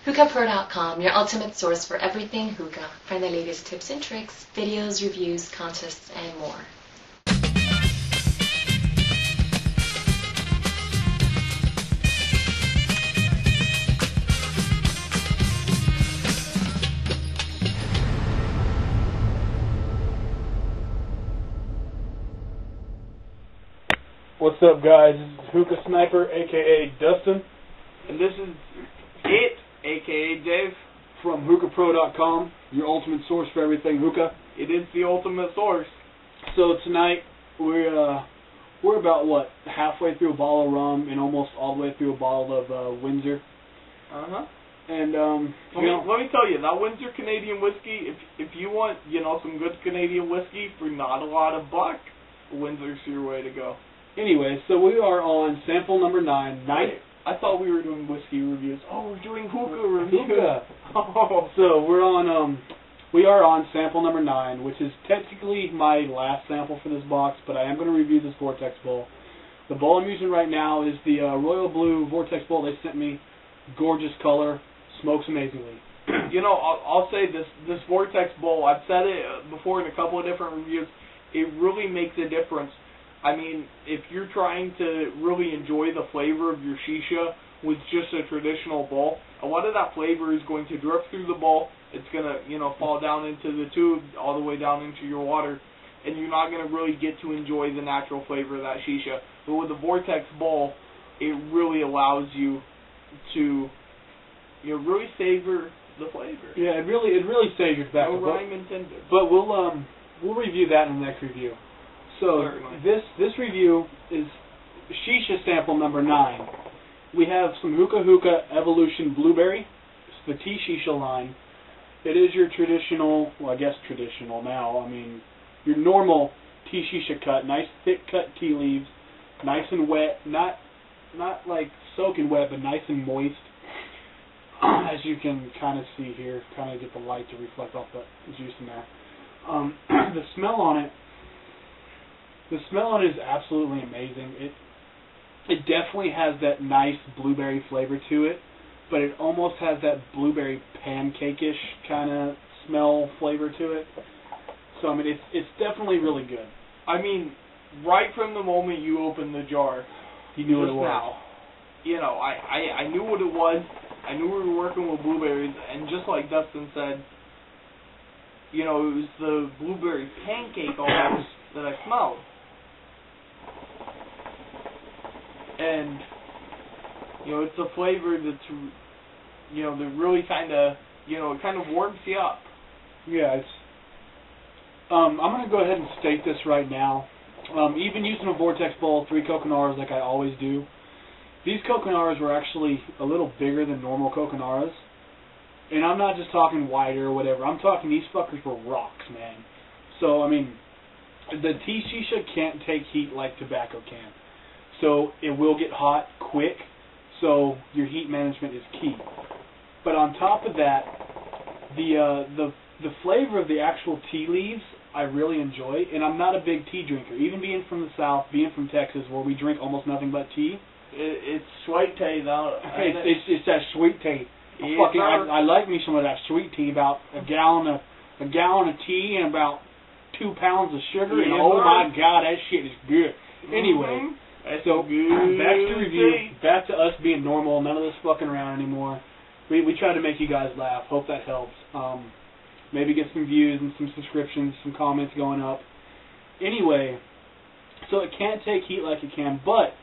HookahPro.com, your ultimate source for everything hookah. Find the latest tips and tricks, videos, reviews, contests, and more. What's up, guys? This is Hookah Sniper, a.k.a. Dustin. And this is it, a.k.a. Dave. From HookahPro.com, your ultimate source for everything hookah. It is the ultimate source. So tonight, we're about, halfway through a bottle of rum and almost all the way through a bottle of Windsor. Uh-huh. And, let me tell you, that Windsor Canadian whiskey, if you want, some good Canadian whiskey for not a lot of buck, Windsor's your way to go. Anyway, so we are on sample number 9. I thought we were doing whiskey reviews. Oh, we're doing hookah reviews. Hookah. Oh. So we are on sample number 9, which is technically my last sample for this box, but I am going to review this Vortex Bowl. The bowl I'm using right now is the Royal Blue Vortex Bowl they sent me. Gorgeous color, smokes amazingly. I'll say this Vortex Bowl, I've said it before in a couple of different reviews, it really makes a difference. I mean, if you're trying to really enjoy the flavor of your shisha with just a traditional bowl, a lot of that flavor is going to drip through the bowl. It's going to, fall down into the tube, all the way down into your water, and you're not going to really get to enjoy the natural flavor of that shisha. But with the Vortex Bowl, it really allows you to, really savor the flavor. Yeah, it really savors that. No rhyme intended. But we'll review that in the next review. So this review is Shisha sample number 9. We have some Hookah Evolution Blueberry. It's the tea shisha line. It is your traditional, well, I guess traditional now. I mean, your normal tea shisha cut, nice thick cut tea leaves, nice and wet, not like soaking wet, but nice and moist. As you can kind of see here, kind of get the light to reflect off the juice in there. The smell on it. The smell on it is absolutely amazing. It definitely has that nice blueberry flavor to it, but it almost has that blueberry pancake-ish kind of smell flavor to it. So, I mean, it's definitely really good. I mean, right from the moment you opened the jar, you knew what it was. Now, I knew what it was. I knew we were working with blueberries, and just like Dustin said, it was the blueberry pancake almost that I smelled. And, it's a flavor that's, that really kind of, it kind of warms you up. Yeah, it's, I'm going to go ahead and state this right now. Even using a Vortex Bowl, 3 Coconaras like I always do, these Coconaras were actually a little bigger than normal Coconaras. And I'm not just talking wider or whatever. I'm talking these fuckers were rocks, man. So, I mean, the tea shisha can't take heat like tobacco can. So it will get hot quick, so your heat management is key. But on top of that, the flavor of the actual tea leaves I really enjoy, and I'm not a big tea drinker. Even being from the South, being from Texas, where we drink almost nothing but tea. It's sweet tea, though. It's that sweet tea. I like me some of that sweet tea, about a gallon of tea and about 2 pounds of sugar, and oh my God, that shit is good. Anyway. So, back to review, back to us being normal, none of this fucking around anymore. We try to make you guys laugh, hope that helps. Maybe get some views and some subscriptions, some comments going up. Anyway, so it can't take heat like it can, but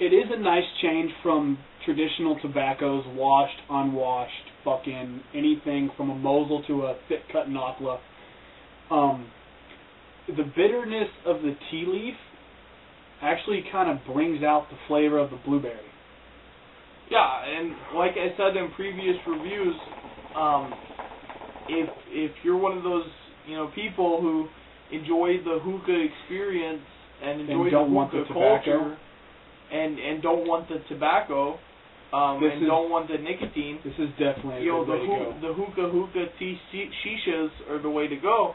it is a nice change from traditional tobaccos, washed, unwashed, fucking anything from a Mosel to a thick cut Nakla. The bitterness of the tea leaf actually kind of brings out the flavor of the blueberry. Yeah, and like I said in previous reviews, if you're one of those people who enjoy the hookah experience and enjoy the hookah culture and don't want the tobacco and don't want the nicotine, this is definitely a good way to go. The hookah tea shishas are the way to go.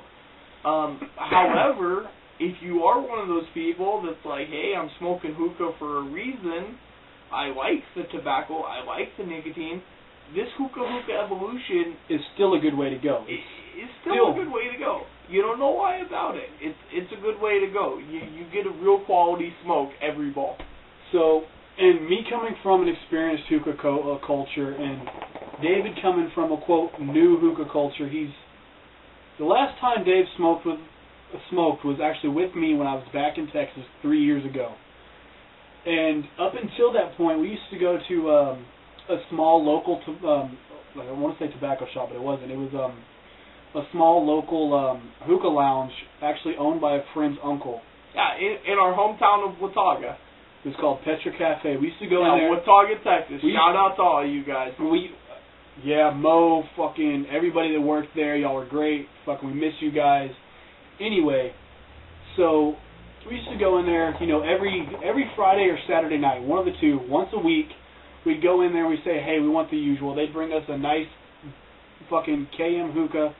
However, if you are one of those people that's like, hey, I'm smoking hookah for a reason, I like the tobacco, I like the nicotine, this Hookah Evolution is still a good way to go. It's still a good way to go. You don't know why about it. It's a good way to go. You get a real quality smoke every ball. So, and me coming from an experienced hookah culture, and David coming from a quote new hookah culture, the last time Dave smoked was actually with me when I was back in Texas 3 years ago. And up until that point, we used to go to a small local, I want to say tobacco shop, but it wasn't. It was a small local hookah lounge, actually owned by a friend's uncle. Yeah, in our hometown of Watauga. It was called Petra Cafe. We used to go in there. Watauga, Texas. Shout out to all you guys. Mo, fucking everybody that worked there, y'all were great. Fucking we miss you guys. Anyway, so we used to go in there, every Friday or Saturday night, one of the two, once a week. We'd go in there and we'd say, hey, we want the usual. They'd bring us a nice fucking KM hookah,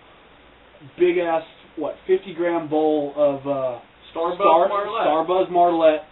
big ass, 50-gram bowl of Starbuzz Martellette.